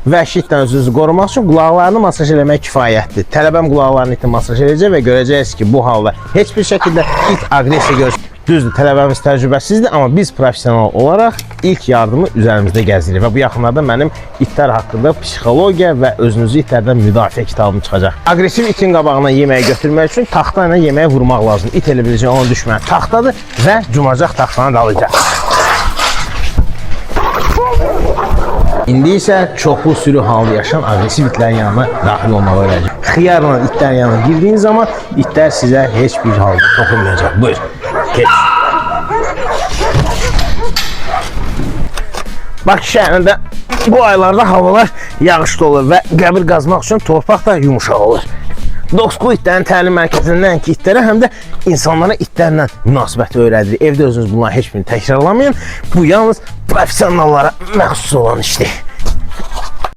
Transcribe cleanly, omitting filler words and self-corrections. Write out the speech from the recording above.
vəhşi itdən özünüzü qorumaq üçün qulaqlarını masaj eləmək kifayətdir. Tələbəm qulaqlarını itin masaj eləyəcək və görəcəksiniz ki, bu halda heç bir şəkildə it aqressiya göstərmir. Düzdür, tələbəmiz təcrübəsizdir, amma biz professional olaraq ilk yardımı üzərimizdə gəzirik və bu yaxınlarda mənim itlər haqqında psixologiya və özünüzü itlərdən müdafiə kitabım çıxacaq. Aqressiv itin qabağına yeməyi götürmək üçün taxta ilə yeməyi vurmaq lazım. İt elə biləcək onun düşməni taxtadır və cumacaq taxtanı dalacaq. İndi isə çoxlu sürü halda yaşayan aqressiv itlərin yanına daxil olmağı öyrənəcək. Xiyarla itlərin yanına girdiyin zaman itlər sizə heç bir halda toxunmayacaq. Buyur. Bakı şəhərində bu aylarda havalar yağışlı olur və qəbir qazmaq üçün torpaq da yumuşaq olur. Doxsku itlərin təlim mərkəzindən ki itlərə həm də insanlara itlərlə münasibəti öyrədirik. Evdə özünüz bunları heç birini təkrarlamayın. Bu yalnız professionallara məxsus olan işdir.